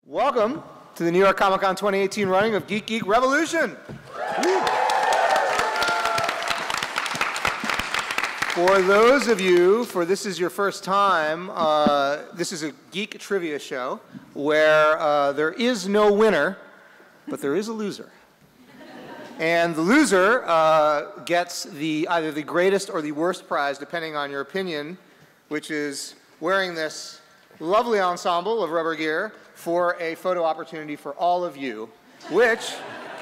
Welcome to the New York Comic Con 2018 running of Geek Geek Revolution. For those of you, this is your first time, this is a geek trivia show where there is no winner, but there is a loser. And the loser gets either the greatest or the worst prize, depending on your opinion, which is wearing this lovely ensemble of rubber gear for a photo opportunity for all of you, which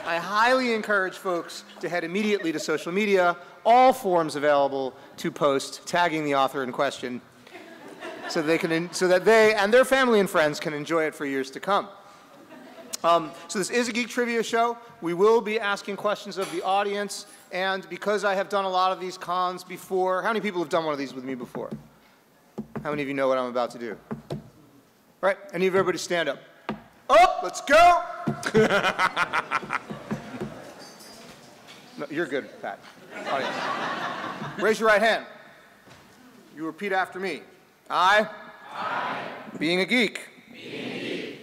I highly encourage folks to head immediately to social media, all forms available to post, tagging the author in question, so that they and their family and friends can enjoy it for years to come. So this is a geek trivia show. We will be asking questions of the audience, and because I have done a lot of these cons before, how many people have done one of these with me before? How many of you know what I'm about to do? All right, I need everybody to stand up. Oh, let's go! No, you're good, Pat. Audience. Raise your right hand. You repeat after me. I, being a geek,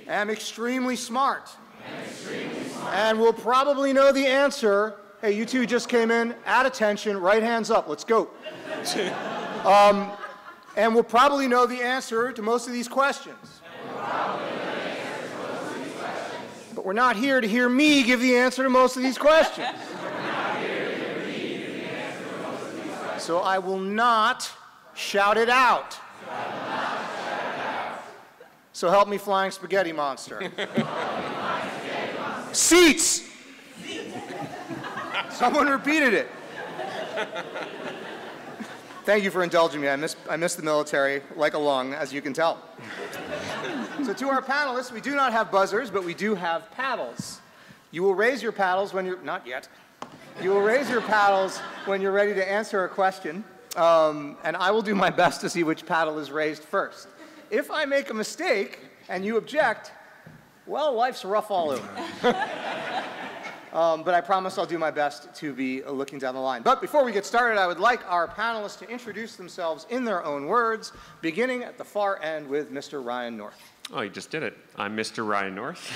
am extremely smart. And will probably know the answer. Hey, you two just came in. Add attention. Right hands up. Let's go. And will probably know the answer to most of these questions. But we're not here to hear me give the answer to most of these questions. So I will not shout it out. So help me, flying spaghetti monster. Seats! Someone repeated it. Thank you for indulging me. I miss the military like a lung, as you can tell. So to our panelists, we do not have buzzers, but we do have paddles. You will raise your paddles when you're, not yet. You will raise your paddles when you're ready to answer a question, and I will do my best to see which paddle is raised first. If I make a mistake and you object, well, life's rough all over. But I promise I'll do my best to be looking down the line. But before we get started, I would like our panelists to introduce themselves in their own words, beginning at the far end with Mr. Ryan North. Oh, you just did it. I'm Mr. Ryan North.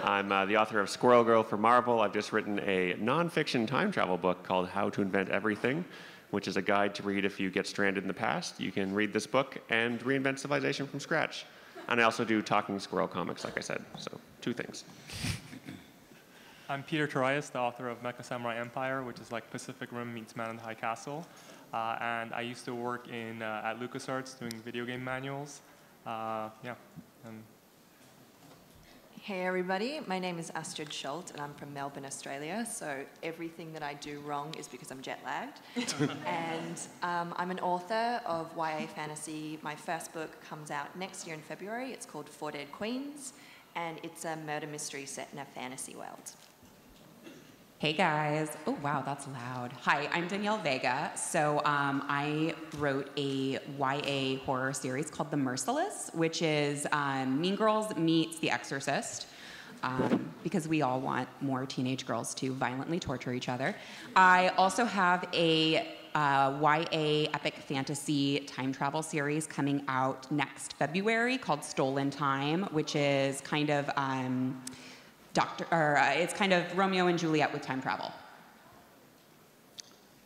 I'm the author of Squirrel Girl for Marvel. I've just written a nonfiction time travel book called How to Invent Everything, which is a guide to read if you get stranded in the past. You can read this book and reinvent civilization from scratch. And I also do talking squirrel comics, like I said. So, two things. I'm Tieryas, the author of Mecha Samurai Empire, which is like Pacific Rim meets Man in the High Castle. And I used to work at LucasArts doing video game manuals. Hey everybody, my name is Astrid Scholte and I'm from Melbourne, Australia. So everything that I do wrong is because I'm jet lagged. And I'm an author of YA fantasy. My first book comes out next year in February. It's called Four Dead Queens, and it's a murder mystery set in a fantasy world. Hey guys. Oh wow, that's loud. Hi, I'm Danielle Vega. So I wrote a YA horror series called The Merciless, which is Mean Girls meets The Exorcist, because we all want more teenage girls to violently torture each other. I also have a YA epic fantasy time travel series coming out next February called Stolen Time, which is kind of it's kind of Romeo and Juliet with time travel.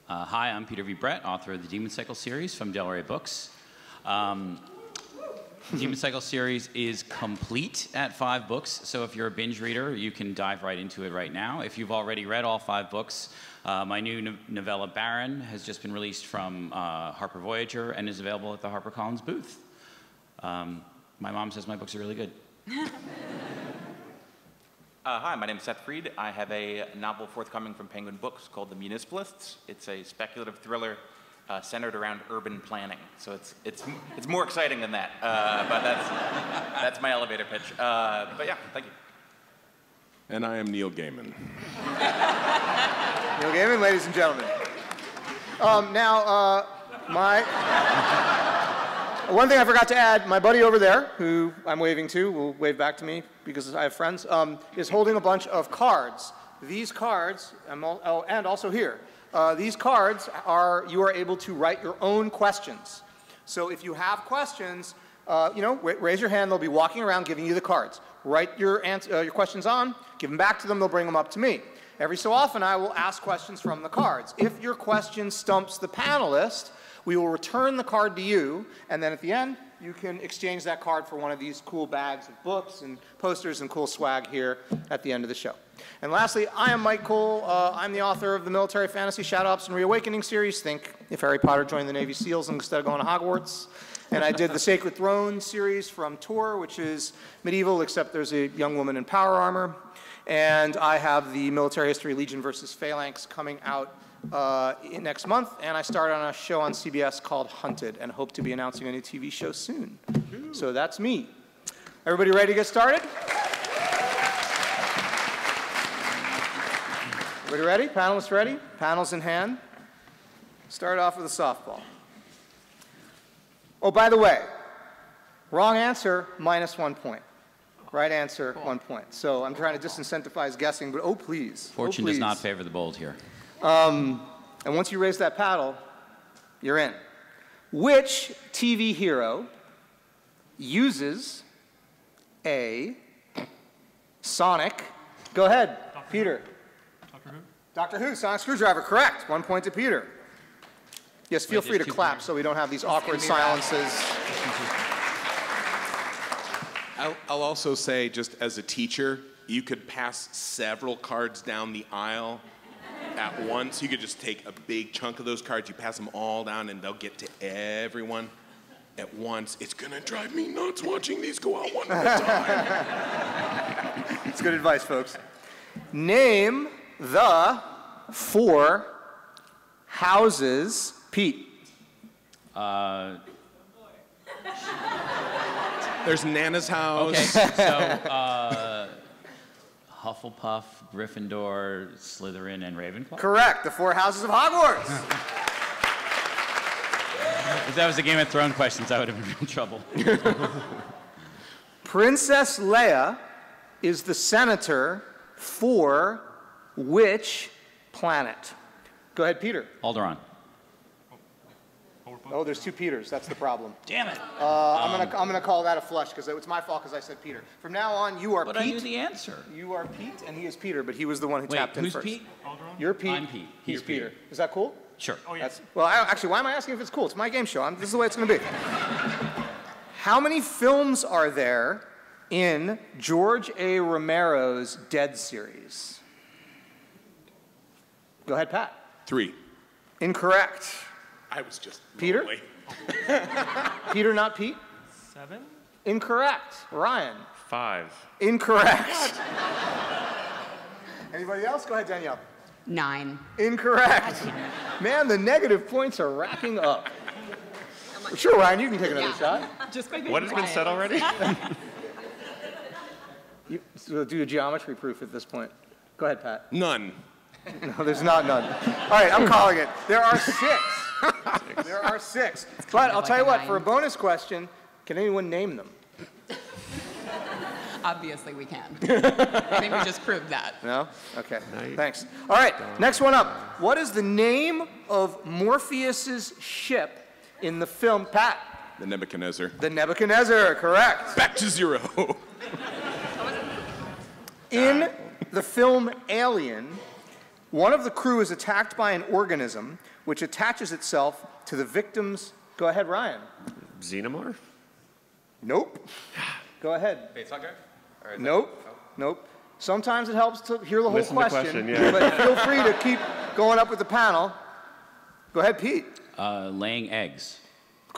Hi, I'm Peter V. Brett, author of the Demon Cycle series from Del Rey Books. The Demon Cycle series is complete at 5 books, so if you're a binge reader, you can dive right into it right now. If you've already read all 5 books, my new novella Baron has just been released from Harper Voyager and is available at the HarperCollins booth. My mom says my books are really good. Hi, my name is Seth Fried. I have a novel forthcoming from Penguin Books called The Municipalists. It's a speculative thriller centered around urban planning. So it's more exciting than that, but that's my elevator pitch. But yeah, thank you. And I am Neil Gaiman. Neil Gaiman, ladies and gentlemen. One thing I forgot to add, my buddy over there, who I'm waving to, will wave back to me because I have friends, is holding a bunch of cards. These cards, and also here, these cards you are able to write your own questions. So if you have questions, raise your hand. They'll be walking around giving you the cards. Write your questions on, give them back to them, they'll bring them up to me. Every so often, I will ask questions from the cards. If your question stumps the panelist, we will return the card to you, and then at the end, you can exchange that card for one of these cool bags of books and posters and cool swag here at the end of the show. And lastly, I am Myke Cole. I'm the author of the military fantasy Shadow Ops and Reawakening series. Think if Harry Potter joined the Navy SEALs instead of going to Hogwarts. And I did the Sacred Throne series from Tor, which is medieval, except there's a young woman in power armor. And I have the military history Legion versus Phalanx coming out next month. And I start on a show on CBS called Hunted and hope to be announcing a new TV show soon. So that's me. Everybody ready to get started? Everybody ready? Panelists ready? Panels in hand. Start off with a softball. Oh, by the way, wrong answer, -1 point. Right answer, 1 point. So I'm trying to disincentivize guessing, but oh, please. Fortune does not favor the bold here. And once you raise that paddle, you're in. Which TV hero uses a sonic? Go ahead, Peter. Doctor Who? Doctor Who, sonic screwdriver, correct. 1 point to Peter. Yes, feel free to clap so we don't have these awkward silences. I'll also say, just as a teacher, you could pass several cards down the aisle at once. You could just take a big chunk of those cards, you pass them all down, and they'll get to everyone at once. It's gonna drive me nuts watching these go out one at a time. It's good advice, folks. Name the 4 houses. Pete. There's Nana's house. Okay, so Hufflepuff, Gryffindor, Slytherin, and Ravenclaw? Correct, the 4 houses of Hogwarts. If that was the Game of Thrones questions, I would have been in real trouble. Princess Leia is the senator for which planet? Go ahead, Peter. Alderaan. Oh, there's 2 Peters. That's the problem. Damn it. I'm gonna call that a flush because it's my fault because I said Peter. From now on, you are But Pete. I knew the answer. You are Pete, and he is Peter, but he was the one who Wait, tapped in who's first. Pete? You're Pete. I'm Pete. He's You're Peter. Peter. Is that cool? Sure. Oh, yeah. Well, actually, why am I asking if it's cool? It's my game show. This is the way it's going to be. How many films are there in George A. Romero's Dead series? Go ahead, Pat. 3. Incorrect. I was just Peter? lonely. Peter, not Pete? 7? Incorrect. Ryan? 5. Incorrect. Anybody else? Go ahead, Danielle. 9. Incorrect. Man, the negative points are racking up. Sure, Ryan, you can take another shot. Just by What has been said already? We'll do a geometry proof at this point. Go ahead, Pat. None. No, there's not none. All right, I'm calling it. There are 6. There are 6. But I'll tell you what, for a bonus question, can anyone name them? Obviously we can. I think we just proved that. No? Okay, Night. thanks. All right, next one up. What is the name of Morpheus's ship in the film, Pat? The Nebuchadnezzar. The Nebuchadnezzar, correct. Back to 0. In the film Alien, one of the crew is attacked by an organism which attaches itself to the victim's... Go ahead, Ryan. Xenomorph? Nope. Go ahead. Facehugger? Nope. Nope. Sometimes it helps to hear the whole Listen to the question, question, yeah. but feel free to keep going up with the panel. Go ahead, Pete. Laying eggs.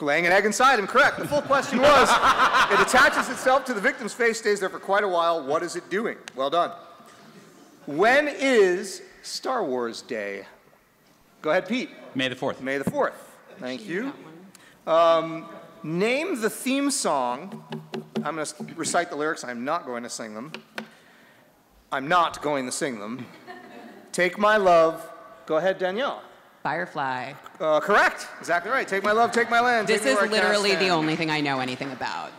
Laying an egg inside him, correct. The full question was, it attaches itself to the victim's face, stays there for quite a while. What is it doing? Well done. When is Star Wars Day? Go ahead, Pete. May the 4th. May the 4th. Thank you. Name the theme song. I'm going to recite the lyrics. I'm not going to sing them. I'm not going to sing them. Take My Love. Go ahead, Danielle. Firefly. Correct. Exactly right. Take my love, take my land. This take me is where I cannot literally the stand. only thing I know anything about.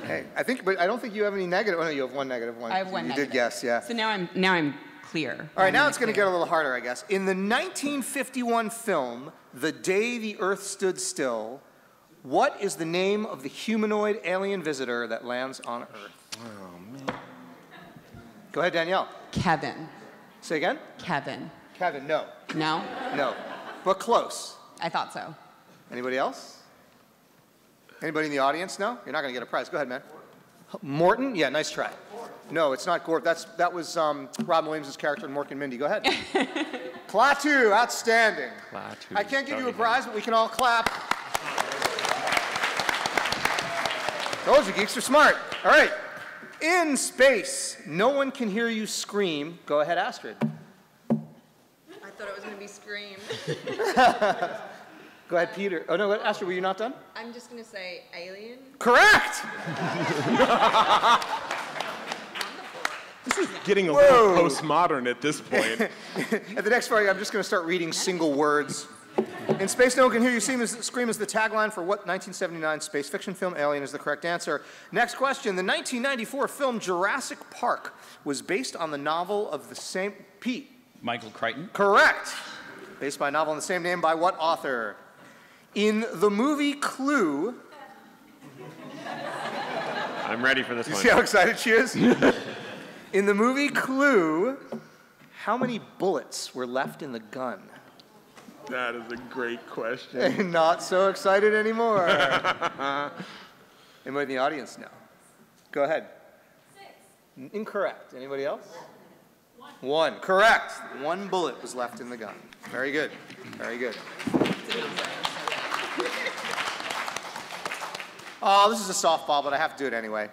Hey, but I don't think you have any negative. Oh no, you have one negative one. I have one you negative. did guess, yeah. So now I'm clear. All right, now it's going to get a little harder, I guess. In the 1951 film, The Day the Earth Stood Still, What is the name of the humanoid alien visitor that lands on Earth? Oh, man. Go ahead, Danielle. Kevin. Say again? Kevin. Kevin, no. No? No. But close. I thought so. Anybody else? Anybody in the audience? No? You're not going to get a prize. Go ahead, man. Morton? Yeah, nice try. No, it's not Gorp. That was Robin Williams' character in Mork and Mindy. Go ahead. Klaatu, outstanding. Klaatu. I can't give you a prize, but we can all clap. Those you geeks are smart. All right. In space, no one can hear you scream. Go ahead, Astrid. I thought it was going to be Scream. Go ahead, Peter. Oh, no, Astrid, were you not done? I'm just going to say Alien. Correct! This is getting a little postmodern at this point. At the next part, I'm just going to start reading single words. In space, no one can hear you scream is the tagline for what 1979 space fiction film? Alien is the correct answer. Next question. The 1994 film Jurassic Park was based on the novel of the same... Pete. Michael Crichton. Correct. Based by a novel in the same name by what author? In the movie Clue... I'm ready for this You one. see how excited she is? In the movie Clue, how many bullets were left in the gun? That is a great question. Not so excited anymore. Anybody in the audience know? Go ahead. 6. Incorrect. Anybody else? 1. Correct. 1 bullet was left in the gun. Very good. Very good. Oh, this is a softball, but I have to do it anyway,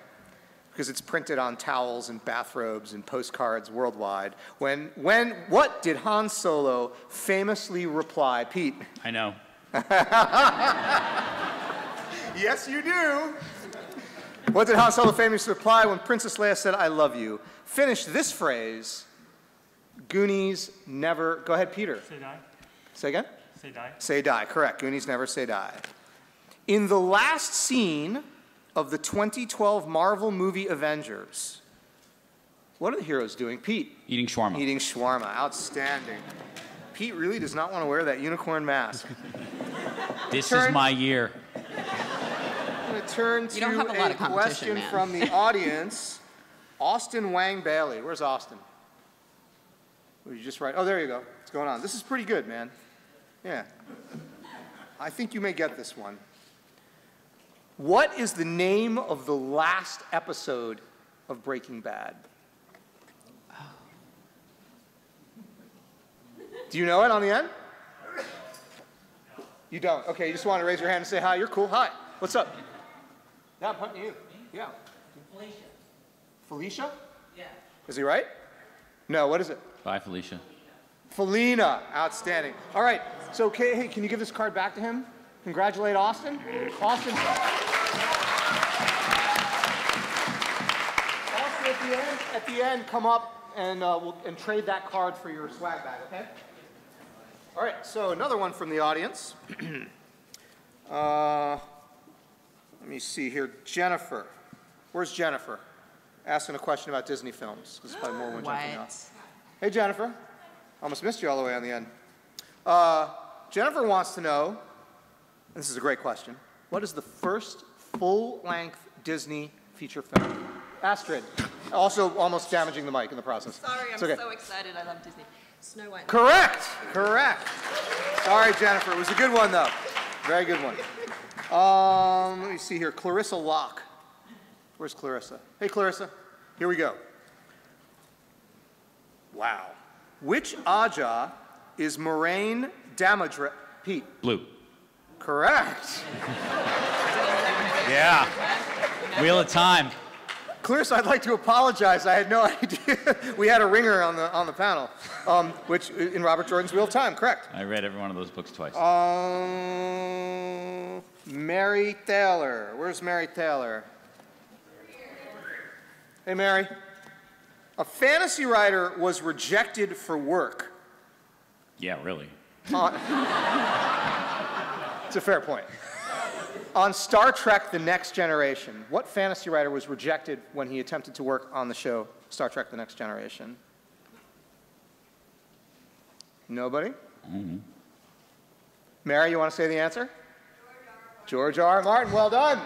because it's printed on towels and bathrobes and postcards worldwide. What did Han Solo famously reply? Pete. I know. Yes, you do. What did Han Solo famously reply when Princess Leia said, "I love you"? Finish this phrase. Goonies never... Go ahead, Peter. Say die. Say again? Say die. Say die. Correct. Goonies never say die. In the last scene of the 2012 Marvel movie Avengers, what are the heroes doing? Pete. Eating shawarma. Eating shawarma. Outstanding. Pete really does not want to wear that unicorn mask. This is my year. I'm going to turn to You don't have a lot of competition, question man. from the audience. Austin Wang Bailey. Where's Austin? Were you just right? Oh, there you go. What's going on? This is pretty good, man. Yeah. I think you may get this one. What is the name of the last episode of Breaking Bad? Do you know it on the end? You don't? Okay, you just want to raise your hand and say hi. You're cool. Hi. What's up? Yeah, I'm hunting you. Yeah. Felicia. Felicia? Yeah. Is he right? No, what is it? Bye, Felicia. Felina. Outstanding. All right. So, okay, hey, can you give this card back to him? Congratulate Austin. Austin, at the end, come up and and trade that card for your swag bag, okay? All right, so another one from the audience. Let me see here. Jennifer. Where's Jennifer? Asking a question about Disney films. This is probably more one jumping off. Hey, Jennifer. Almost missed you all the way on the end. Jennifer wants to know, and this is a great question, what is the first full-length Disney feature film? Astrid. Also almost damaging the mic in the process. Sorry, I'm okay. so excited. I love Disney. Snow White. Correct. Correct. Sorry, Jennifer. It was a good one, though. Very good one. Let me see here. Clarissa Locke. Where's Clarissa? Hey, Clarissa. Here we go. Wow. Which Aja is Moraine Damodar? Pete. Blue. Correct. Yeah. Wheel of Time. Clarissa, I'd like to apologize. I had no idea. We had a ringer on the panel, which in Robert Jordan's Wheel of Time. Correct. I read every one of those books twice. Mary Taylor. Where's Mary Taylor? Hey, Mary. A fantasy writer was rejected for work. Yeah, really. It's a fair point. On Star Trek The Next Generation, what fantasy writer was rejected when he attempted to work on the show Star Trek The Next Generation? Nobody? Mm-hmm. Mary, you want to say the answer? George R. Martin, well done.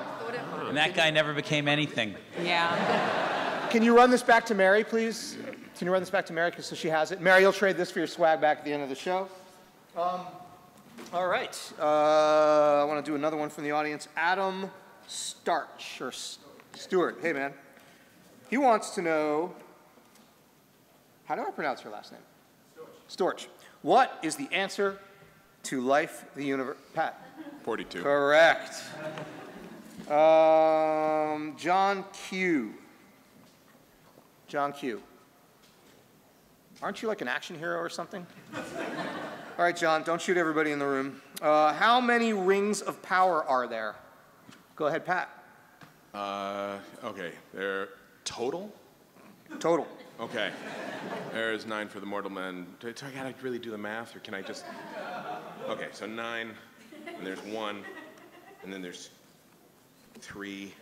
And that guy never became anything. Yeah. Can you run this back to Mary, please? Can you run this back to Mary so she has it? Mary, you'll trade this for your swag back at the end of the show. All right. I want to do another one from the audience. Adam Starch, or Stewart. Hey, man. He wants to know, how do I pronounce her last name? Storch. What is the answer to life, the universe? Pat. 42. Correct. John Q. John Q. Aren't you like an action hero or something? All right, John, don't shoot everybody in the room. How many rings of power are there? Go ahead, Pat. Okay, they're total? Total. Okay. There's 9 for the mortal men. Do I gotta really do the math, or can I just... Okay, so 9, and there's 1, and then there's 3,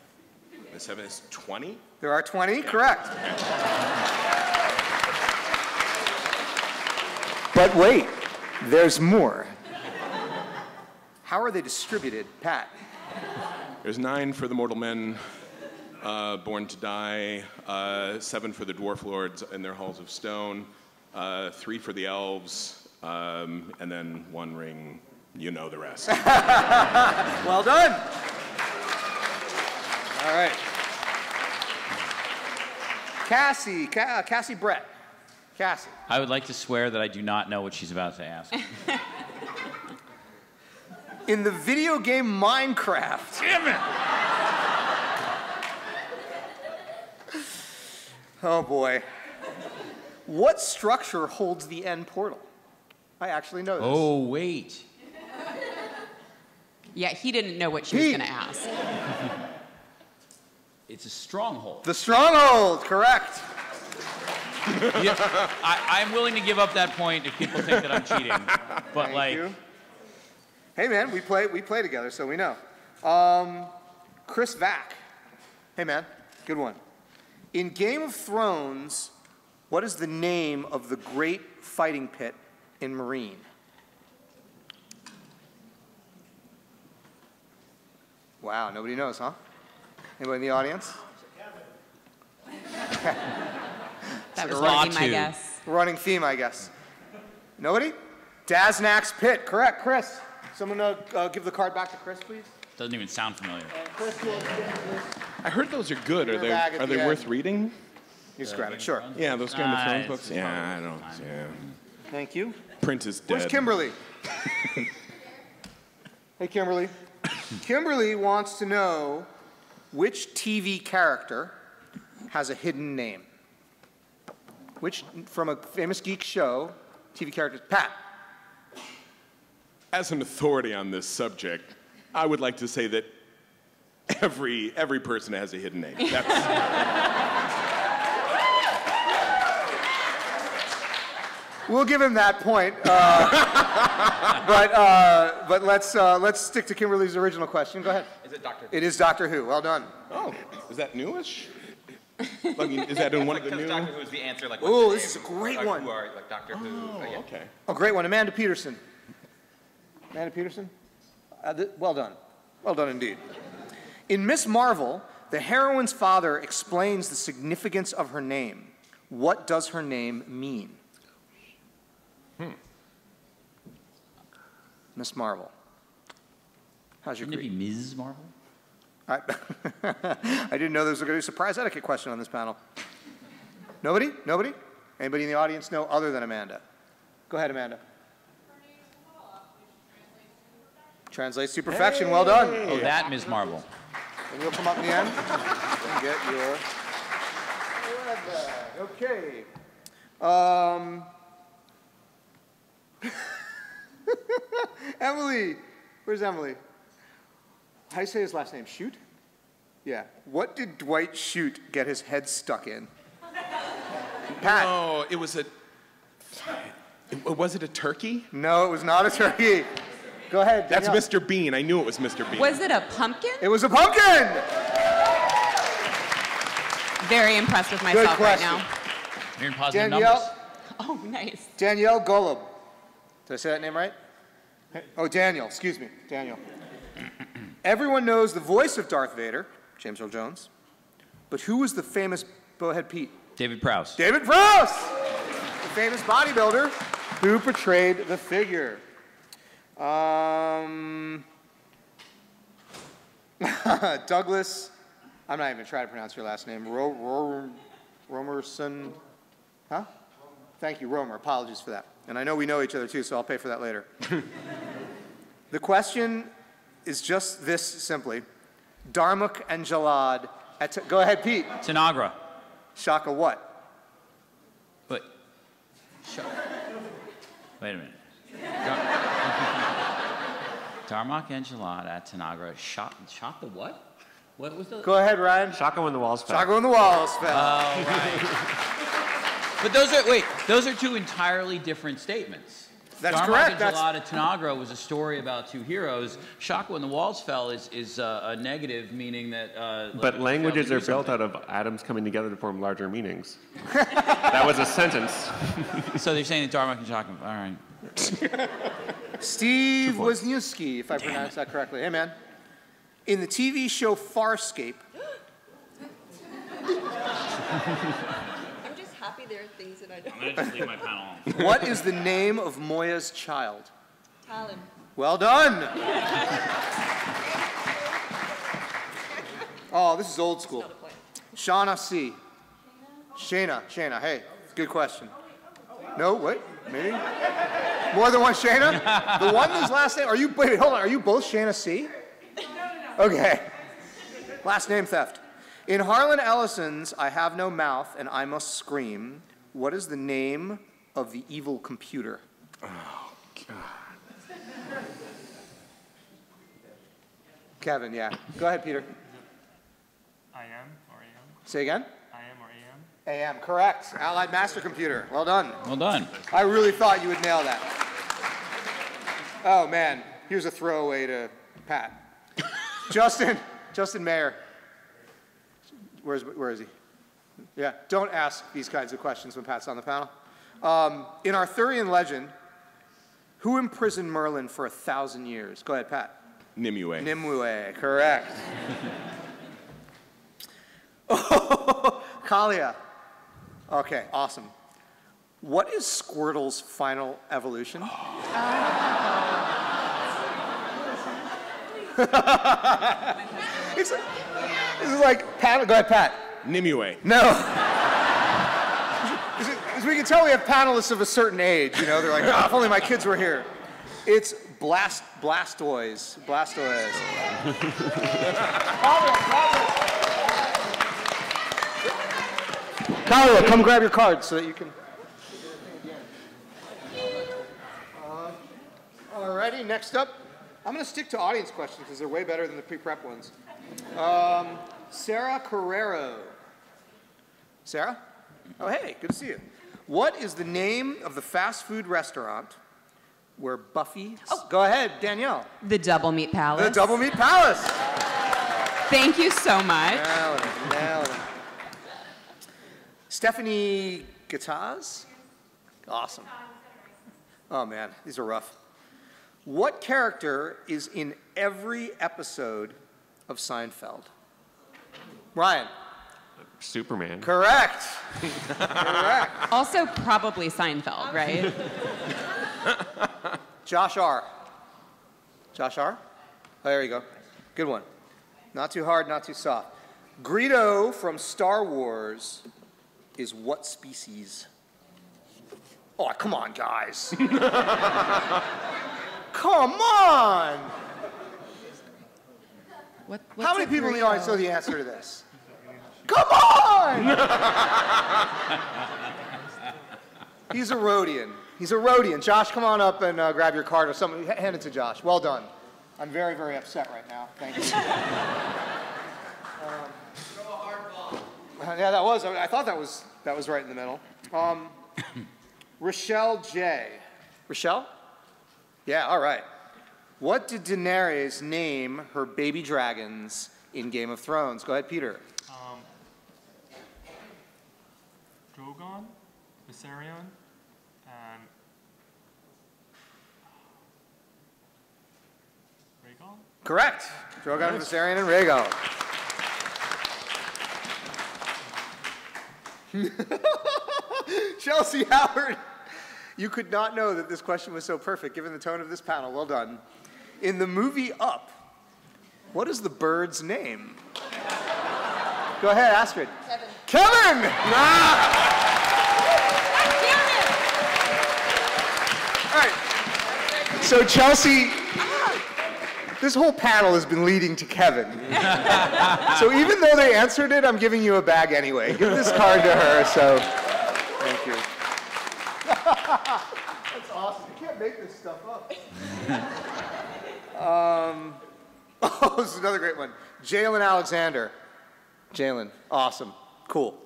and 7 is 20? There are 20, correct. But wait, there's more. How are they distributed, Pat? There's 9 for the mortal men, born to die, 7 for the dwarf lords in their halls of stone, 3 for the elves, and then 1 ring. You know the rest. Well done. All right. Cassie Brett. Cassie. I would like to swear that I do not know what she's about to ask. In the video game Minecraft. Damn it! Oh boy. What structure holds the end portal? I actually know this. Oh, wait. Yeah, he didn't know what she was going to ask. It's a stronghold. The stronghold, correct. Yeah, I'm willing to give up that point if people think that I'm cheating. But Thank you. Hey man, we play together, so we know. Chris Vack. Hey man, good one. In Game of Thrones, what is the name of the great fighting pit in Meereen? Wow, nobody knows, huh? Anybody in the audience? That was running my guess. Running theme, I guess. Nobody? Daznak's Pit, correct. Chris, someone give the card back to Chris, please. Doesn't even sound familiar. Chris, I heard those are good. Are they worth reading? You just grab it, sure. Yeah, those Game of Thrones books. Yeah, I don't. Yeah. Thank you. Print is dead. Where's Kimberly? Hey, Kimberly. Kimberly wants to know which TV character has a hidden name. Which, from a famous geek show, TV character, Pat. As an authority on this subject, I would like to say that every person has a hidden name. We'll give him that point, but let's stick to Kimberly's original question. Go ahead. Is it Doctor Who? It is Doctor Who. Well done. Oh, is that newish? I mean, is that in one of the new? Doctor Who is the answer. Like, ooh, this is a great one. Who are like Doctor Who? Oh, okay. Oh, great one. Amanda Peterson. Amanda Peterson? Well done. Well done indeed. In Miss Marvel, the heroine's father explains the significance of her name. What does her name mean? Miss Marvel. How's your Shouldn't it be Ms. Marvel? I didn't know there was going to be a surprise etiquette question on this panel. Nobody? Nobody? Anybody in the audience know other than Amanda? Go ahead, Amanda. Translates to perfection. Hey. Well done. Oh, that Ms. Marvel. And you'll come up in the end and get your... Okay. Emily. Where's Emily? How do you say his last name? Shute? Yeah. What did Dwight Schrute get his head stuck in? Pat. No, it was a... Was it a turkey? No, it was not a turkey. Go ahead, Danielle. That's Mr. Bean. I knew it was Mr. Bean. Was it a pumpkin? It was a pumpkin! Very impressed with myself right now. You're in positive Danielle. numbers. Oh, nice. Danielle Golub. Did I say that name right? Oh, Daniel. Excuse me. Daniel. Everyone knows the voice of Darth Vader, James Earl Jones. But who was the famous, go ahead, Pete. David Prowse. David Prowse! The famous bodybuilder who portrayed the figure. Douglas, I'm not even trying to pronounce your last name. Romerson, huh? Thank you, Romer. Apologies for that. And I know we know each other too, so I'll pay for that later. The question is just this simply. Darmok and Jalad go ahead, Pete. Tanagra. Shaka what? Wait. Wait a minute. Darmok and Jalad at Tanagra shot the what? What was the? Go ahead, Ryan. Shaka when the walls fell. Shaka when the walls fell. Oh, right. But those are two entirely different statements. That's Darmok correct. and Jalad at Tanagra was a story about two heroes. Shaka when the walls fell is a negative, meaning that. But languages are built out of atoms coming together to form larger meanings. That was a sentence. So they're saying that Darmok and Shaka. All right. Steve Wisniewski, if I pronounced that correctly. Hey, man. In the TV show Farscape. I'm just happy there are things that I don't. I'm going to just leave my panel on. What is the name of Moya's child? Talon. Well done. Oh, this is old school. Shauna C. Shayna, hey, good question. No, wait, maybe? More than one Shayna? The one whose last name, wait, hold on, are you both Shayna C? Okay. Last name theft. In Harlan Ellison's I Have No Mouth and I Must Scream, what is the name of the evil computer? Oh, God. Kevin, yeah. Go ahead, Peter. I am or AM? Say again? I am or AM? AM, correct. Allied Master Computer. Well done. Well done. I really thought you would nail that. Oh, man. Here's a throwaway to Pat. Justin Mayer. Where is he? Yeah, don't ask these kinds of questions when Pat's on the panel. In Arthurian legend, who imprisoned Merlin for 1,000 years? Go ahead, Pat. Nimue. Nimue, correct. Oh, Kalia. Okay, awesome. What is Squirtle's final evolution? This is like, Pat, go ahead, Pat. Nimue. No. As we can tell, we have panelists of a certain age, you know, they're like, oh, if only my kids were here. It's Blastoise. Kalia, come grab your card so that you can. Alrighty, next up, I'm going to stick to audience questions because they're way better than the pre-prep ones. Sarah Carrero. Sarah? Oh, hey, good to see you. What is the name of the fast food restaurant where Buffy... Oh. Go ahead, Danielle. The Double Meat Palace. The Double Meat Palace. Thank you so much. Nailed it. Stephanie Gattaz? Awesome. Oh, man, these are rough. What character is in every episode of Seinfeld? Ryan. Superman. Correct. Correct. Also probably Seinfeld, right? Josh R. Josh R? Oh, there you go. Good one. Not too hard, not too soft. Greedo from Star Wars is what species? Oh, come on, guys. Come on! How many people in the audience know the answer to this? Come on! He's a Rhodian. He's a Rhodian. Josh, come on up and grab your card or something. Hand it to Josh. Well done. I'm very, very upset right now. Thank you. Yeah, that was. I thought that was right in the middle. Rochelle J. Rochelle? Yeah, all right. What did Daenerys name her baby dragons in Game of Thrones? Go ahead, Peter. Drogon, Viserion, and Correct. Drogon, Viserion, and Rhaegal. Chelsea Howard, you could not know that this question was so perfect given the tone of this panel. Well done. In the movie Up, what is the bird's name? Go ahead, Astrid. Kevin. Kevin! All right. So Chelsea, this whole panel has been leading to Kevin. So even though they answered it, I'm giving you a bag anyway. Give this card to her, so thank you. That's awesome. You can't make this stuff up. Oh, this is another great one. Jalen Alexander. Jalen, awesome, cool.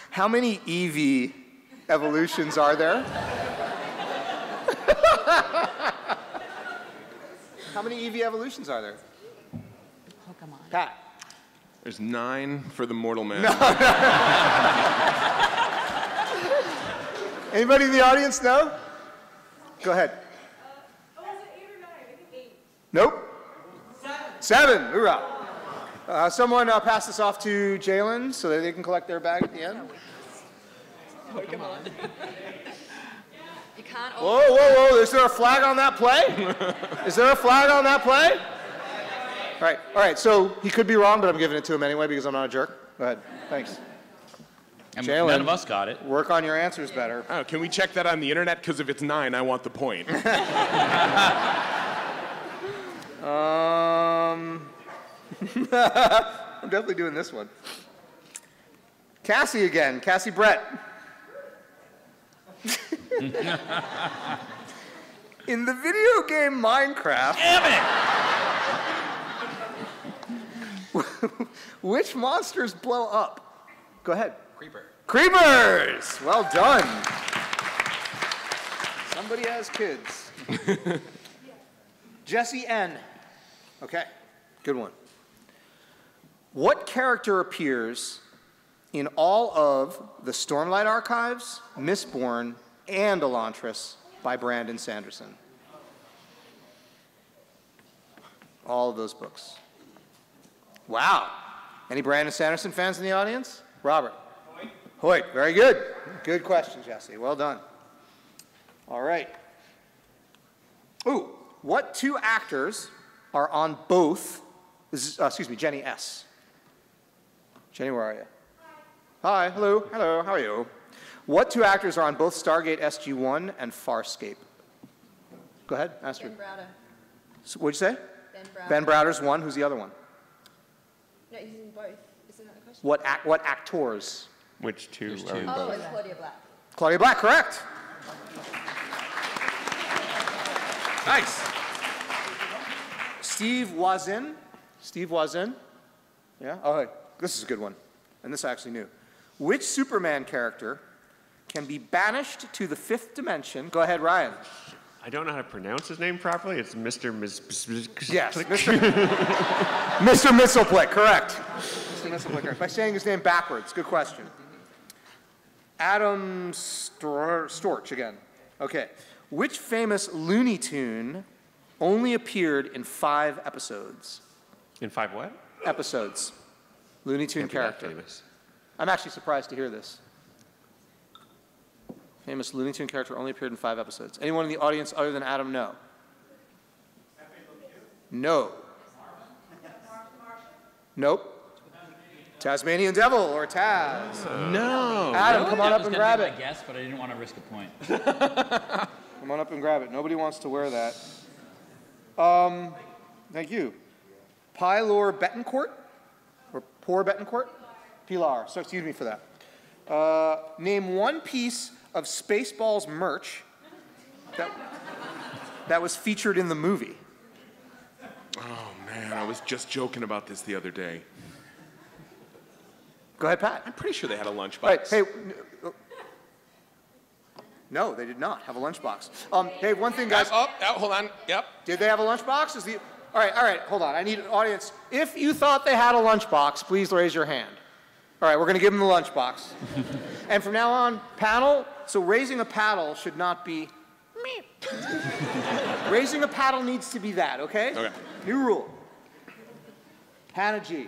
How many EV evolutions are there? How many EV evolutions are there? Pokemon. Pat. There's 9 for the mortal man. Anybody in the audience know? Go ahead. Was it 8 or 9? I think 8. Nope. 7. Hoorah. Someone pass this off to Jalen so that they can collect their bag at the end. Pokemon. You can't. Whoa, whoa, whoa! Is there a flag on that play? Is there a flag on that play? All right. So he could be wrong, but I'm giving it to him anyway because I'm not a jerk. Go ahead. Thanks. Jalen, none of us got it. Work on your answers better. Oh, can we check that on the internet? Because if it's 9, I want the point. I'm definitely doing this one. Cassie again. Cassie Brett. In the video game Minecraft. Damn it! Which monsters blow up? Go ahead. Creeper. Creepers! Well done. Somebody has kids. Jesse N. Okay, good one. What character appears in all of the Stormlight Archives, Mistborn, and Elantris by Brandon Sanderson? All of those books. Wow. Any Brandon Sanderson fans in the audience? Robert. Hoyt. Very good. Good question, Jesse. Well done. All right. Ooh, what 2 actors are on both, Jenny S. Jenny, where are you? Hi, hello, how are you? What 2 actors are on both Stargate SG-1 and Farscape? Go ahead, Astrid. Ben Browder. So, what'd you say? Ben Browder. Ben Browder's one, who's the other one? No, he's in both. Isn't that the question? What actors? Which 2? There's 2. Oh, it's Claudia Black. Claudia Black, correct. Nice. Steve Wazin. Steve Wazin. Yeah? Oh, hey, this is a good one. And this I actually knew. Which Superman character can be banished to the 5th dimension? Go ahead, Ryan. I don't know how to pronounce his name properly. It's Mr. Yes, Mr. Mistleplick, correct. Mr. Mistleplick, correct. By saying his name backwards. Good question. Adam Storch again. Okay. Which famous Looney Tune only appeared in 5 episodes? In 5 what? Episodes. Looney Tune Can't be that character. famous. I'm actually surprised to hear this. Famous Looney Tune character only appeared in 5 episodes. Anyone in the audience other than Adam know? No. Nope. Tasmanian Devil or Taz. No. Adam, come on up and grab it. I guess, but I didn't want to risk a point. Come on up and grab it. Nobody wants to wear that. Thank you. Pilar Betancourt? Or Poor Betancourt? Pilar. So excuse me for that. Name one piece of Spaceballs merch that was featured in the movie. Oh, man, I was just joking about this the other day. Go ahead, Pat. I'm pretty sure they had a lunchbox. Right, hey, no, they did not have a lunchbox. Hey, one thing, guys. Hold on. Yep. Did they have a lunchbox? All right, hold on. I need an audience. If you thought they had a lunchbox, please raise your hand. All right, we're going to give them the lunchbox. And from now on, panel, so raising a paddle should not be me. Raising a paddle needs to be that, okay? Okay. New rule. Hannah G.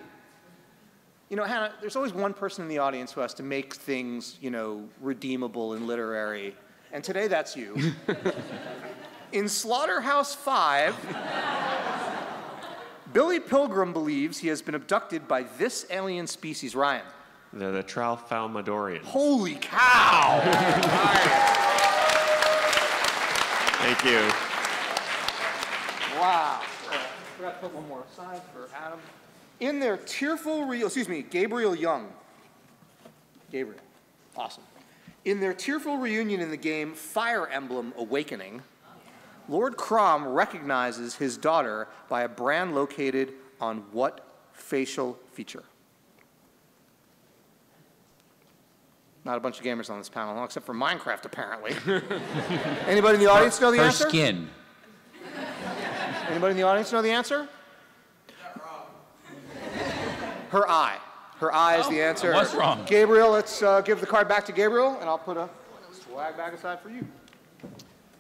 You know, Hannah, there's always one person in the audience who has to make things, you know, redeemable and literary. And today that's you. In Slaughterhouse 5, Billy Pilgrim believes he has been abducted by this alien species. Ryan. They're the Tralfalmadorians. Holy cow! Thank you. Wow. I forgot to put one more aside for Adam. In their tearful Gabriel Young. Gabriel. Awesome. In their tearful reunion in the game Fire Emblem Awakening, Lord Crom recognizes his daughter by a brand located on what facial feature? Not a bunch of gamers on this panel, except for Minecraft, apparently. Anybody in the audience know the answer? Her skin. Anybody in the audience know the answer? Her eye. Her eye is the answer. What's wrong? Gabriel, let's give the card back to Gabriel, and I'll put a swag bag aside for you.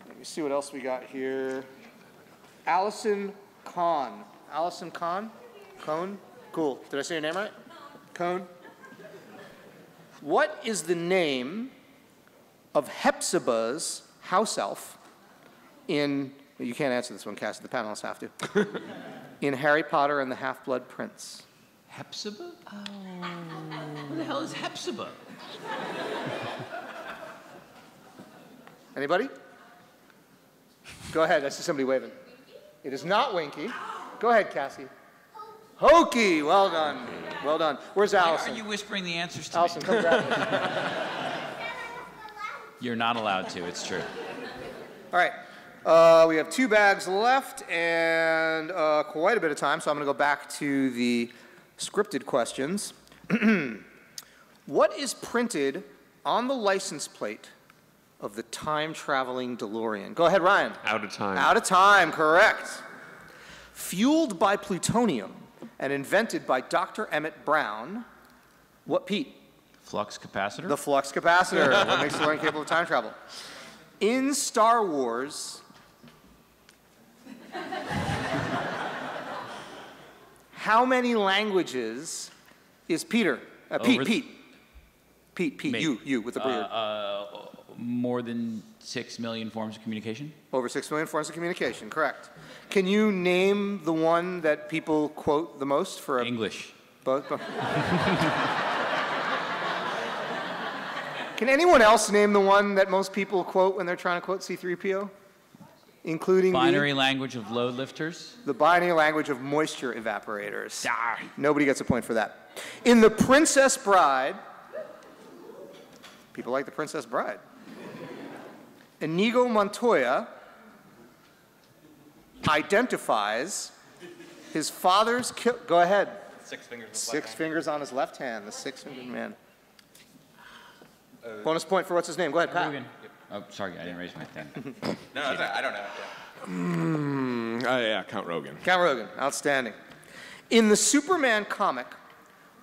Let me see what else we got here. Allison Kahn. Allison Kahn? Cone? Cool. Did I say your name right? Cone? What is the name of Hepzibah's house elf in, you can't answer this one, Cassie, the panelists have to, in Harry Potter and the Half-Blood Prince? Hepzibah? Oh. What the hell is Hepzibah? Anybody? Go ahead, I see somebody waving. It is not Winky. Go ahead, Cassie. Hokey, well done. Well done. Where's Allison? Why are you whispering the answers to Allison, me? come grab me. You're not allowed to, it's true. All right, we have 2 bags left and quite a bit of time, so I'm going to go back to the scripted questions. What is printed on the license plate of the time-traveling DeLorean? Go ahead, Ryan. Out of time. Out of time, correct. Fueled by plutonium and invented by Dr. Emmett Brown, what, Pete? Flux capacitor? The flux capacitor. What makes DeLorean capable of time travel? In Star Wars, how many languages is Peter? Pete, you with the beard. More than 6 million forms of communication? Over 6 million forms of communication, correct. Can you name the one that people quote the most for a... English. Both? Can anyone else name the one that most people quote when they're trying to quote C-3PO? Including binary language of load lifters? The binary language of moisture evaporators. Nobody gets a point for that. In The Princess Bride, people like The Princess Bride. Inigo Montoya identifies his father's kill. Go ahead. 6 fingers. Six fingers on his left hand, the 6-fingered man. Bonus point for what's his name? Go ahead, Pat. Oh, sorry, I didn't raise my thing. No, I don't know. Yeah, Count Rogan. Count Rogan, outstanding. In the Superman comic,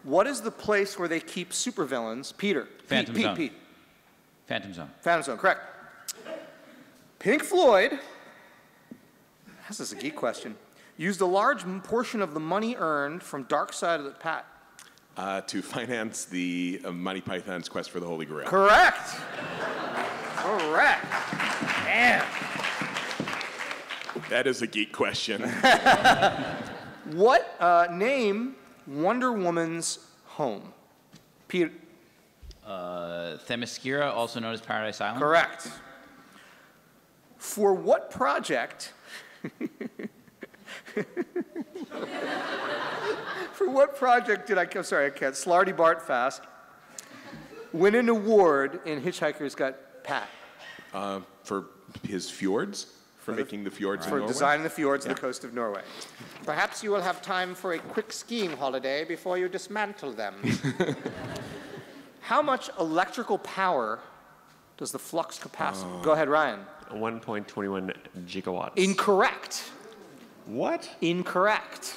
what is the place where they keep supervillains? Peter. Phantom Zone. Pete. Phantom Zone. Phantom Zone, correct. Pink Floyd, this is a geek question, used a large portion of the money earned from Dark Side of the Pat. To finance the Monty Python's Quest for the Holy Grail. Correct. Correct. Damn. That is a geek question. What name Wonder Woman's home? Peter. Themyscira, also known as Paradise Island. Correct. For what project? For what project did I'm sorry, I can't. Slarty Bart Fast win an award in Hitchhiker's Got Pat? For his fjords? For making the fjords in Norway? For designing the fjords of the coast of Norway. Perhaps you will have time for a quick skiing holiday before you dismantle them. How much electrical power does the flux capacitor? Go ahead, Ryan. 1.21 gigawatts. Incorrect. What? Incorrect.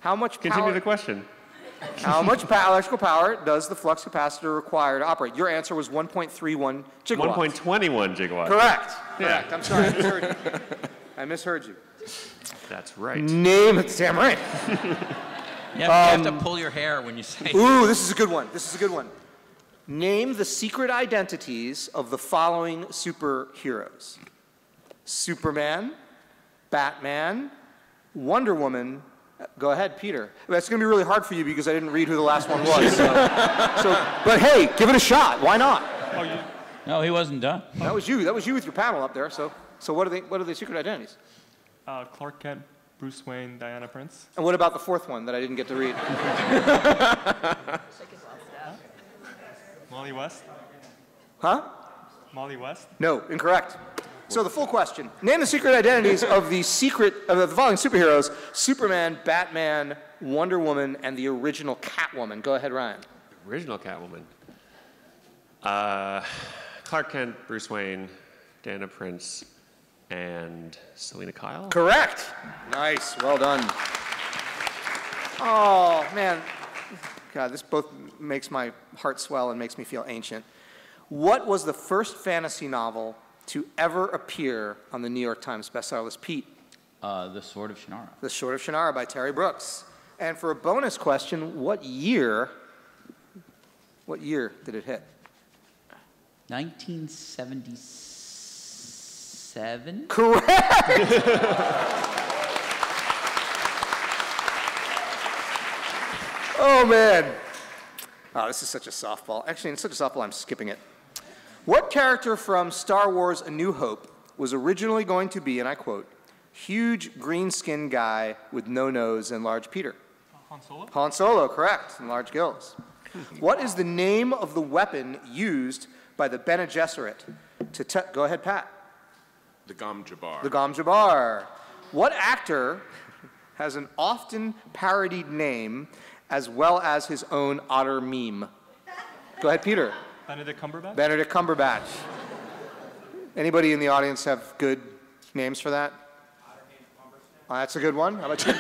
How much power? Continue the question. How much electrical power does the flux capacitor require to operate? Your answer was 1.31 gigawatts. 1.21 gigawatts. Correct. Yeah. Correct. I'm sorry. I misheard you. I misheard you. That's right. Name it. Damn right. You have to pull your hair when you say Ooh, this is a good one. This is a good one. Name the secret identities of the following superheroes. Superman, Batman, Wonder Woman. Go ahead, Peter. That's going to be really hard for you because I didn't read who the last one was. But hey, give it a shot. Why not? No, he wasn't done. That was you. That was you with your panel up there. So what are the secret identities? Clark Kent, Bruce Wayne, Diana Prince. And what about the fourth one that I didn't get to read? Molly West. Huh? Molly West. No, incorrect. So the full question. Name the secret identities of the following superheroes: Superman, Batman, Wonder Woman, and the original Catwoman. Go ahead, Ryan. Original Catwoman. Clark Kent, Bruce Wayne, Diana Prince, and Selena Kyle? Correct. Nice. Well done. Oh, man. God, this both makes my heart swell and makes me feel ancient. What was the first fantasy novel to ever appear on the New York Times bestseller list? Pete. The Sword of Shannara. The Sword of Shannara by Terry Brooks. And for a bonus question, what year did it hit? 1977? Correct! Oh, man. Oh, this is such a softball. Actually, it's such a softball, I'm skipping it. What character from Star Wars A New Hope was originally going to be, and I quote, huge green-skinned guy with no nose and large Peter? Han Solo? Han Solo, correct, and large gills. What is the name of the weapon used by the Bene Gesserit to go ahead, Pat. The Gom Jabbar. The Gom Jabbar. What actor has an often parodied name as well as his own otter meme? Go ahead, Peter. Benedict Cumberbatch? Benedict Cumberbatch. Anybody in the audience have good names for that? That's a good one. How about you?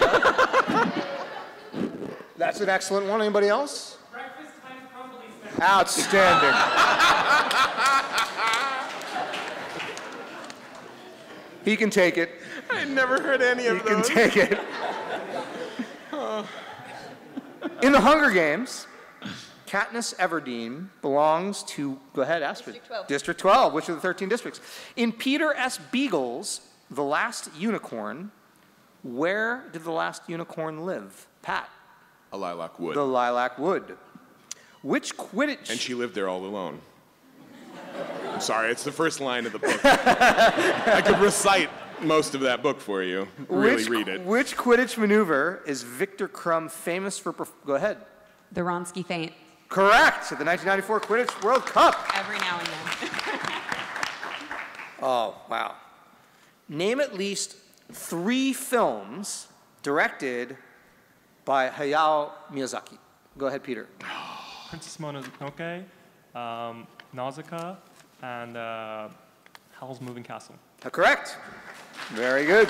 That's an excellent one. Anybody else? Breakfast time crumbly. Outstanding. He can take it. I never heard any of those. He can take it. In the Hunger Games, Katniss Everdeen belongs to, go ahead, Astrid. District 12. District 12, which are the 13 districts. In Peter S. Beagle's The Last Unicorn, where did the last unicorn live? Pat. A lilac wood. The Lilac Wood. Which Quidditch... And she lived there all alone. I'm sorry, it's the first line of the book. I could recite most of that book for you. Really read it. Which Quidditch maneuver is Victor Crumb famous for... Go ahead. The Wronski feint. Correct. At the 1994 Quidditch World Cup. Every now and then. Oh, wow. Name at least 3 films directed by Hayao Miyazaki. Go ahead, Peter. Princess Mononoke, Nausicaa, and Howl's Moving Castle. Correct. Very good.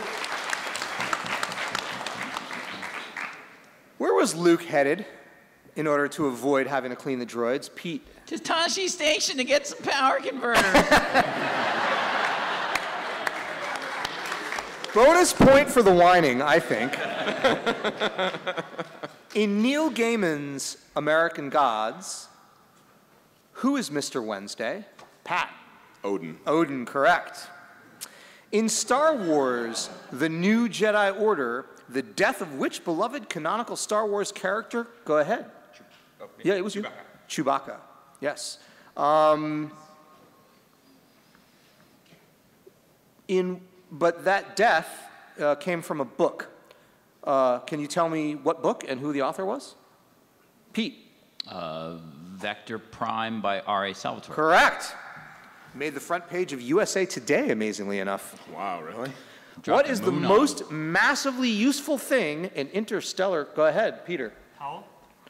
Where was Luke headed in order to avoid having to clean the droids? Pete. To Tashi Station to get some power converters. Bonus point for the whining, I think. In Neil Gaiman's American Gods, who is Mr. Wednesday? Pat. Odin. Odin, correct. In Star Wars, The New Jedi Order, the death of which beloved canonical Star Wars character? Go ahead. Yeah, it was you. Chewbacca. Yes. But that death came from a book. Can you tell me what book and who the author was? Pete. Vector Prime by R.A. Salvatore. Correct. Made the front page of USA Today, amazingly enough. Wow, really? What is the most massively useful thing an interstellar... Go ahead, Peter. Towel?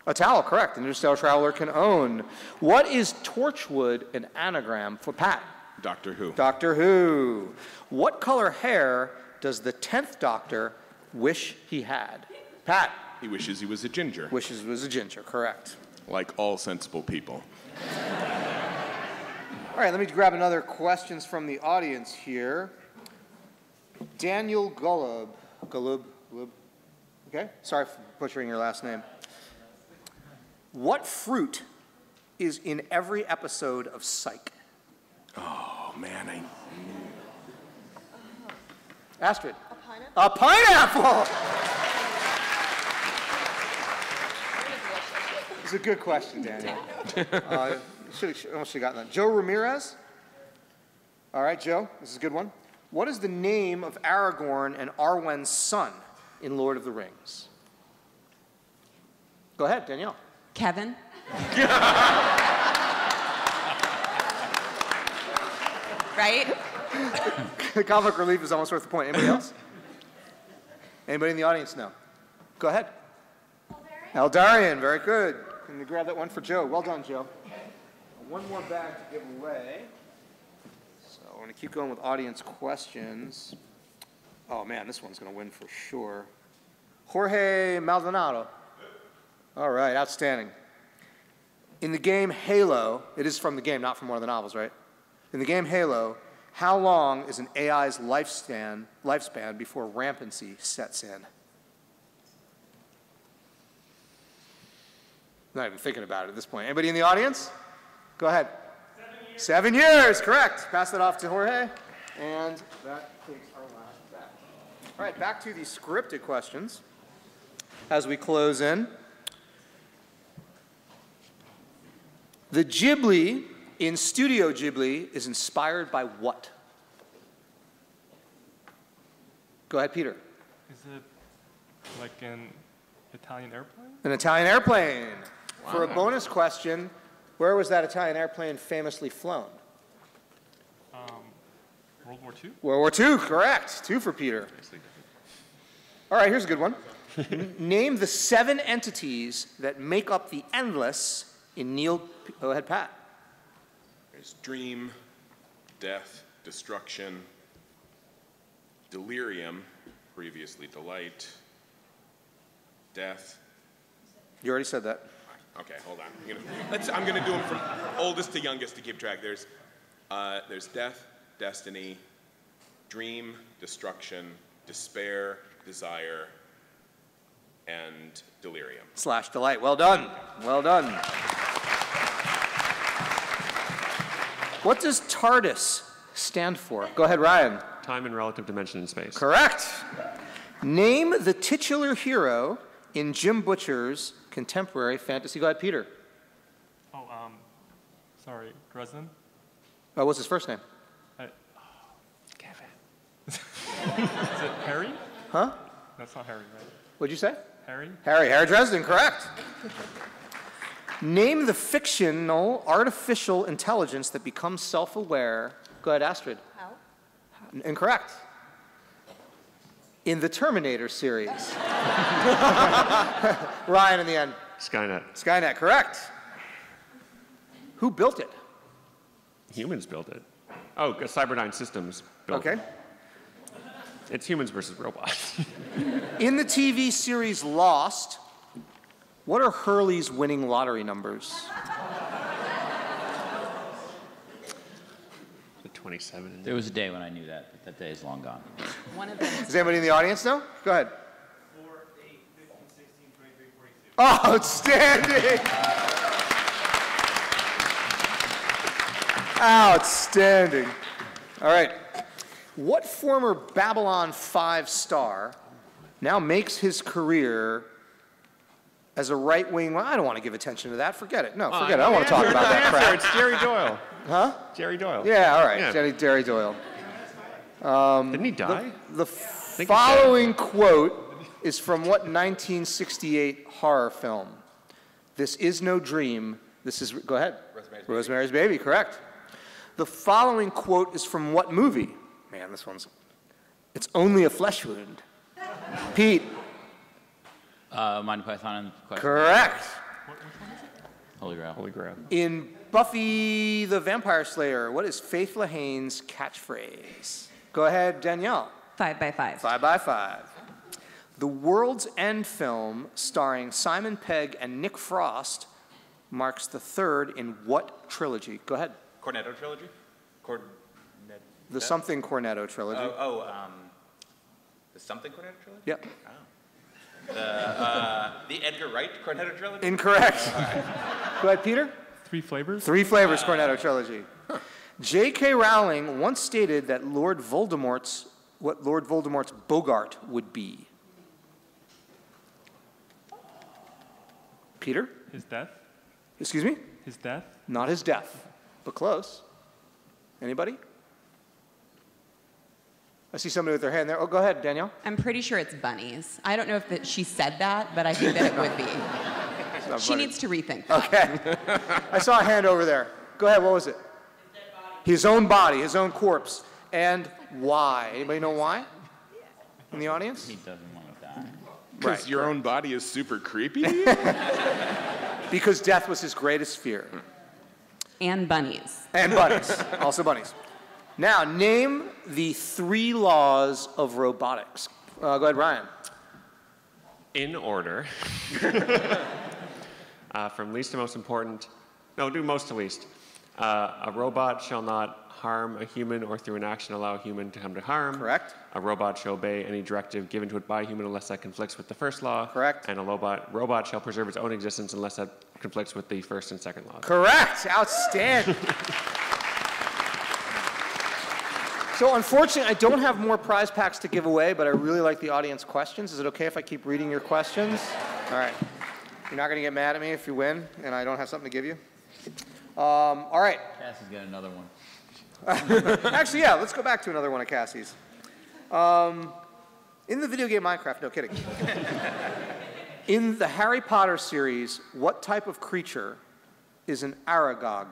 A towel, correct. An interstellar traveler can own. What is Torchwood an anagram for Pat? Doctor Who. Doctor Who. What color hair does the 10th Doctor wish he had? Pat. He wishes he was a ginger. Wishes he was a ginger, correct. Like all sensible people. All right, let me grab another questions from the audience here. Daniel Golub. Okay, sorry for butchering your last name. What fruit is in every episode of Psych? Oh, man. Astrid. A pineapple? A pineapple! It's a good almost should have gotten that. Joe Ramirez. All right, Joe, this is a good one. What is the name of Aragorn and Arwen's son in Lord of the Rings? Go ahead, Danielle. Kevin. Right? The comic relief is almost worth the point. Anybody else? Anybody in the audience know? Go ahead. Eldarian, very good. Can you grab that one for Joe? Well done, Joe. One more bag to give away. So I'm going to keep going with audience questions. Oh, man, this one's going to win for sure. Jorge Maldonado. All right, outstanding. In the game Halo, it is from the game, not from one of the novels, right? In the game Halo, how long is an AI's lifespan before rampancy sets in? Not even thinking about it at this point. Anybody in the audience? Go ahead. 7 years. 7 years, correct. Pass that off to Jorge. And that takes our last back. All right, back to the scripted questions as we close in. The Ghibli in Studio Ghibli is inspired by what? Go ahead, Peter. Is it like an Italian airplane? An Italian airplane. Wow. For a bonus question, where was that Italian airplane famously flown? World War II? World War II, correct. 2 for Peter. All right, here's a good one. Name the 7 entities that make up the Endless in Neil. Go ahead, Pat. There's dream, death, destruction, delirium, previously delight, death. You already said that. Okay, hold on. I'm gonna do them from oldest to youngest to keep track. There's death, destiny, dream, destruction, despair, desire, and delirium. / delight. Well done. Well done. What does TARDIS stand for? Go ahead, Ryan. Time and relative dimension in space. Correct. Name the titular hero in Jim Butcher's contemporary fantasy. Go ahead, Peter. Oh, sorry, Dresden? What's his first name? Kevin. Is it Harry? Huh? That's not Harry, right? What'd you say? Harry? Harry Dresden, correct. Name the fictional artificial intelligence that becomes self-aware. Go ahead, Astrid. How? Incorrect. In the Terminator series. Ryan in the end. Skynet. Skynet, correct. Who built it? Humans built it. Oh, Cyberdyne Systems built it. Okay. It's humans versus robots. In the TV series Lost, what are Hurley's winning lottery numbers? The 27. There was a day when I knew that, but that day is long gone. One of them. Does anybody in the audience know? Go ahead. 4, 8, 15, 16, 23, 42. Outstanding. Outstanding. All right. What former Babylon 5 star now makes his career as a right-wing? Well, I don't want to give attention to that. Forget it. No, forget it. I don't want to talk about that crap. It's Jerry Doyle. Huh? Jerry Doyle. Yeah, all right. Yeah. Jerry Doyle. Didn't he die? The following quote is from what 1968 horror film? This is no dream. This is, go ahead. Rosemary's Baby, correct. The following quote is from what movie? Man, this one's, it's only a flesh wound. Pete. Monty Python and the Question. Correct. Holy Grail. Holy Grail. In Buffy the Vampire Slayer, what is Faith Lahane's catchphrase? Go ahead, Danielle. 5 by 5. 5 by 5. The World's End film starring Simon Pegg and Nick Frost marks the third in what trilogy? Go ahead. Cornetto trilogy? The something Cornetto trilogy. The something Cornetto trilogy? Yep. The Edgar Wright Cornetto trilogy? Incorrect. Go ahead, Peter. 3 flavors? 3 Flavors Cornetto trilogy. J.K. Rowling once stated that Lord Voldemort's Bogart would be. Peter? His death? Excuse me? His death? Not his death, but close. Anybody? I see somebody with their hand there. Oh, go ahead, Danielle. I'm pretty sure it's bunnies. I don't know if she said that, but I think that it would be. She needs to rethink that. Okay. I saw a hand over there. Go ahead, what was it? His own body, his own corpse. And why? Anybody know why? In the audience? He doesn't want to die. Because your own body is super creepy? Because death was his greatest fear. And bunnies. And bunnies. Also bunnies. Now, name the 3 laws of robotics. Go ahead, Ryan. In order. From least to most important. No, do most to least. A robot shall not harm a human or through an action allow a human to come to harm. Correct. A robot shall obey any directive given to it by a human unless that conflicts with the first law. Correct. And a robot shall preserve its own existence unless that conflicts with the first and second laws. Correct. Outstanding. So unfortunately, I don't have more prize packs to give away, but I really like the audience questions. Is it okay if I keep reading your questions? All right. You're not going to get mad at me if you win and I don't have something to give you? All right. Cassie's got another one. Actually, yeah, let's go back to another one of Cassie's. In the video game Minecraft, no kidding. In the Harry Potter series, what type of creature is an Aragog?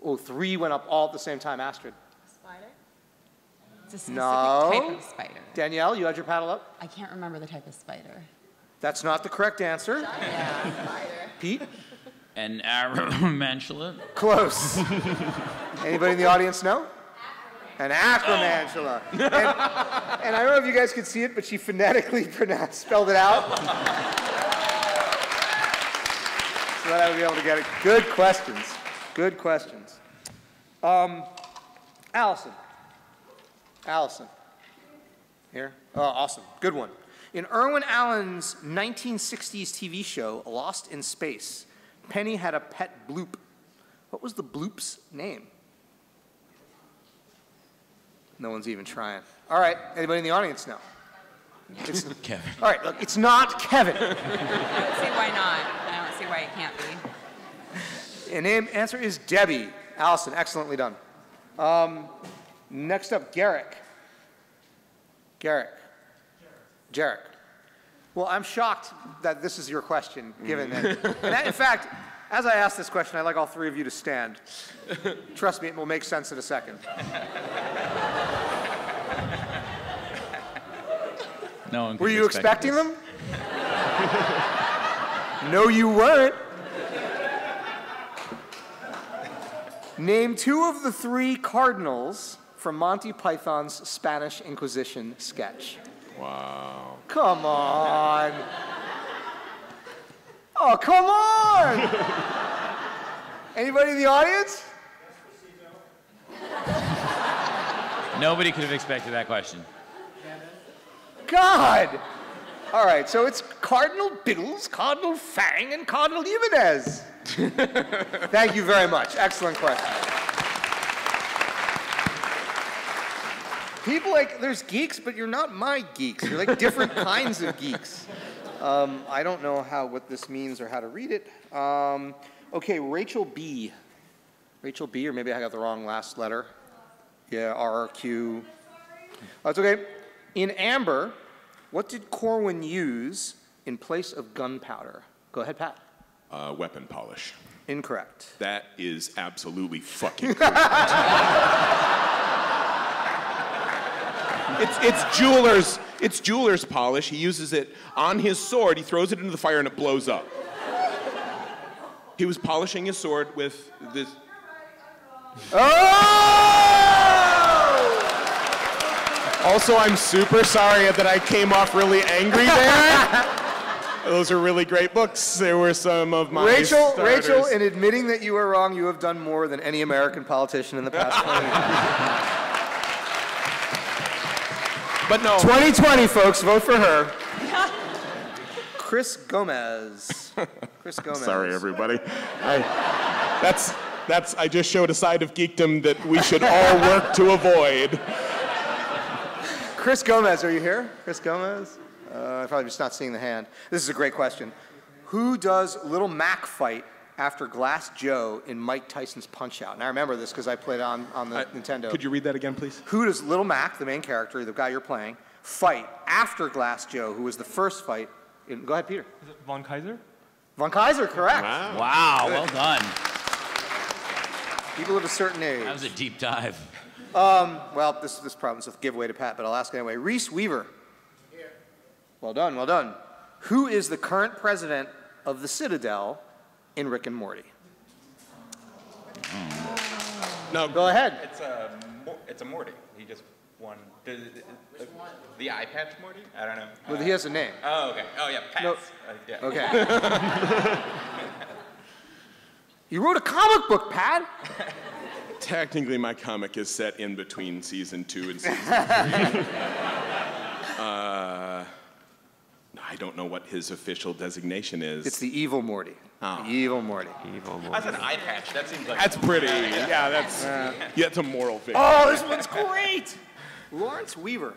Oh, 3 went up all at the same time. Astrid. Spider? It's a specific No. type of spider. Danielle, you had your paddle up? I can't remember the type of spider. That's not the correct answer. Yeah, spider. Pete? An tarantula. Close. Anybody in the audience know? An acromantula. And I don't know if you guys could see it, but she phonetically spelled it out. So that I would be able to get it. Good questions. Good questions. Allison. Allison. Here? Oh, awesome. Good one. In Irwin Allen's 1960s TV show, Lost in Space, Penny had a pet bloop. What was the bloop's name? No one's even trying. All right, anybody in the audience know? Kevin. All right, look, it's not Kevin. I don't see why not. I don't see why it can't be. The answer is Debbie. Allison, excellently done. Next up, Garrick. Garrick. Jarek. Well, I'm shocked that this is your question, given that. And in fact, as I ask this question, I'd like all 3 of you to stand. Trust me, it will make sense in a second. No one. Were you expecting them? No, you weren't. Name 2 of the 3 cardinals from Monty Python's Spanish Inquisition sketch. Wow. Come on. Oh, come on. Anybody in the audience? Nobody could have expected that question. God. All right, so it's Cardinal Biggles, Cardinal Fang, and Cardinal Jimenez. Thank you very much. Excellent question. People there's geeks, but you're not my geeks. You're like different kinds of geeks. I don't know what this means or how to read it. Okay, Rachel B. Rachel B, or maybe I got the wrong last letter. Yeah, RQ. Oh, it's okay. In Amber, what did Corwin use in place of gunpowder? Go ahead, Pat. Weapon polish. Incorrect. That is absolutely fucking correct. It's jeweler's polish. He uses it on his sword. He throws it into the fire and it blows up. He was polishing his sword with this. Oh! Also, I'm super sorry that I came off really angry there. Those are really great books. There were some of my starters. Rachel, in admitting that you were wrong, you have done more than any American politician in the past 20 years. But no. 2020, folks, vote for her. Chris Gomez. Chris Gomez. Sorry, everybody. I just showed a side of geekdom that we should all work to avoid. Chris Gomez, are you here? Chris Gomez? Probably just not seeing the hand. This is a great question. Who does Little Mac fight after Glass Joe in Mike Tyson's Punch-Out? And I remember this because I played on the Nintendo. Could you read that again, please? Who does Little Mac, the main character, the guy you're playing, fight after Glass Joe, who was the first fight? Go ahead, Peter. Is it Von Kaiser? Von Kaiser, correct. Wow, well done. People of a certain age. That was a deep dive. Well, this problem's a giveaway to Pat, but I'll ask anyway. Reese Weaver. Here. Well done, well done. Who is the current president of the Citadel in Rick and Morty? No, go ahead. It's a Morty. He just won. The eye patch Morty? I don't know. Well, he has a name. Oh, okay. Oh, yeah, Pats. No. Yeah. Okay. You wrote a comic book, Pat. Technically, my comic is set in between season 2 and season 3. I don't know what his official designation is. It's the evil Morty. Oh. The evil Morty. Evil Morty. That's an eye patch. That seems like... That's pretty. Yeah, that's a moral thing. Oh, this one's great. Lawrence Weaver.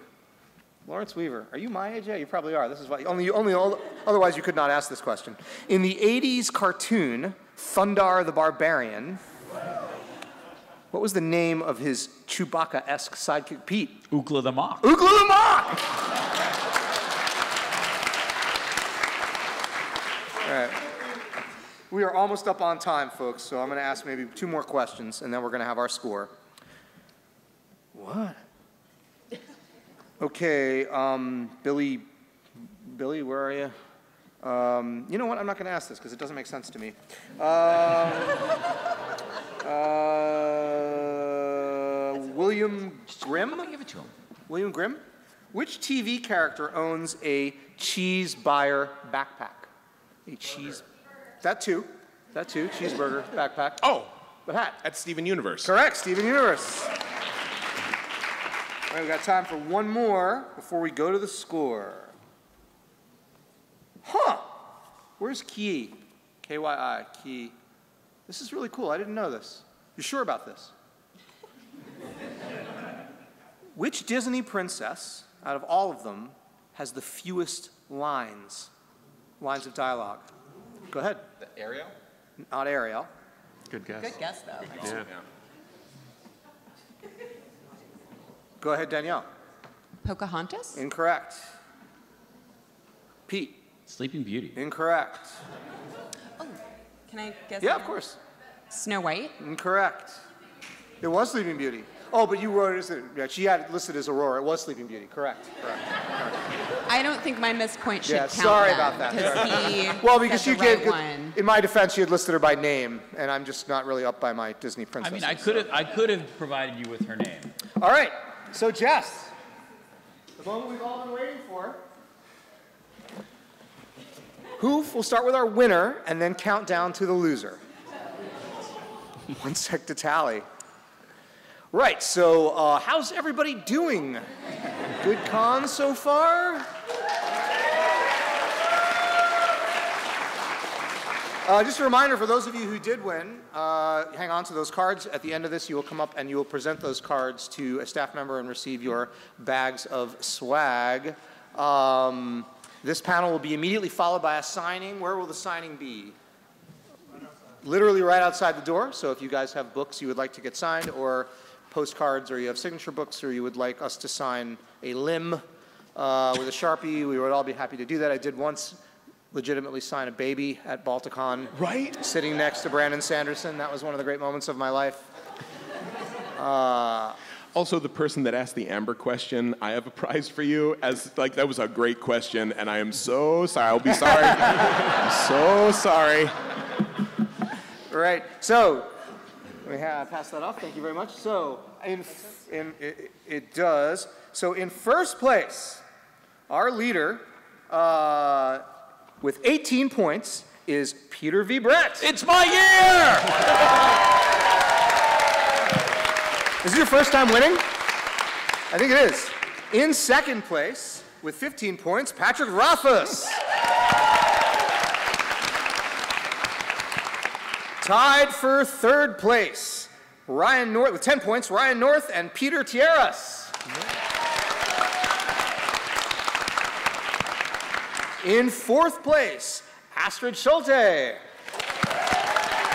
Lawrence Weaver. Are you my age? Yeah, you probably are. This is why. Otherwise, you could not ask this question. In the 80s cartoon, Thundar the Barbarian, what was the name of his Chewbacca-esque sidekick, Pete? Ookla the Mock. Ookla the Mock! All right. We are almost up on time, folks, so I'm going to ask maybe 2 more questions, and then we're going to have our score. What? Okay, Billy, where are you? You know what? I'm not going to ask this because it doesn't make sense to me. William Grimm? Give it to him. William Grimm? Which TV character owns a cheese buyer backpack? A cheese... That too, cheeseburger backpack. Oh, but hat. That's Steven Universe. Correct, Steven Universe. All right, we've got time for one more before we go to the score. Huh. Where's Key? K-Y-I, Key. This is really cool. I didn't know this. You sure about this? Which Disney princess, out of all of them, has the fewest lines of dialogue? Go ahead. Ariel? Not Ariel. Good guess. Good guess, though. Yeah. Go ahead, Danielle. Pocahontas? Incorrect. Pete. Sleeping Beauty. Incorrect. Oh, can I guess? Yeah, again? of course. Snow White? Incorrect. It was Sleeping Beauty. Oh, but you wrote it as, yeah, she had it listed as Aurora. It was Sleeping Beauty. Correct. I don't think my missed point should count. Sorry then, about that. He well, because said she the right did. one. In my defense, she had listed her by name, and I'm just not really up by my Disney I princesses. mean, I could have provided you with her name. All right. So, Jess, the moment we've all been waiting for. We'll start with our winner and then count down to the loser. 1 sec to tally. Right, so how's everybody doing? Good con so far? Just a reminder for those of you who did win, hang on to those cards. At the end of this, you will come up and you will present those cards to a staff member and receive your bags of swag. This panel will be immediately followed by a signing. Where will the signing be? Literally right outside the door. So if you guys have books you would like to get signed, or postcards, or you have signature books, or you would like us to sign a limb with a Sharpie, we would all be happy to do that. I did once legitimately sign a baby at Balticon. Right? Sitting next to Brandon Sanderson. That was one of the great moments of my life. Also, the person that asked the Amber question, I have a prize for you. That was a great question, and I am so sorry. I'll be sorry. I'm so sorry. Right. So, let me pass that off. Thank you very much. So, it does. So, in first place, our leader with 18 points is Peter V. Brett. It's my year! Is this your first time winning? I think it is. In second place, with 15 points, Patrick Rothfuss. Tied for third place, Ryan North, with 10 points, Ryan North and Peter Tieryas. In fourth place, Astrid Scholte.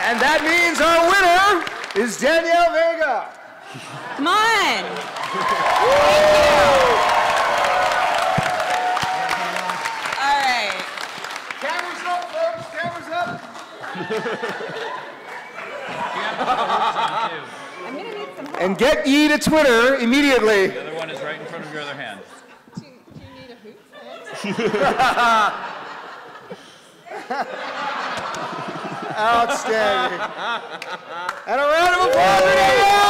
And that means our winner is Danielle Vega. Come on. All right. Cameras up, folks, cameras up. I'm gonna need some help. And get ye to Twitter immediately. The other one is right in front of your other hand. Do you need a hoop? Outstanding. And a round of applause for Danielle!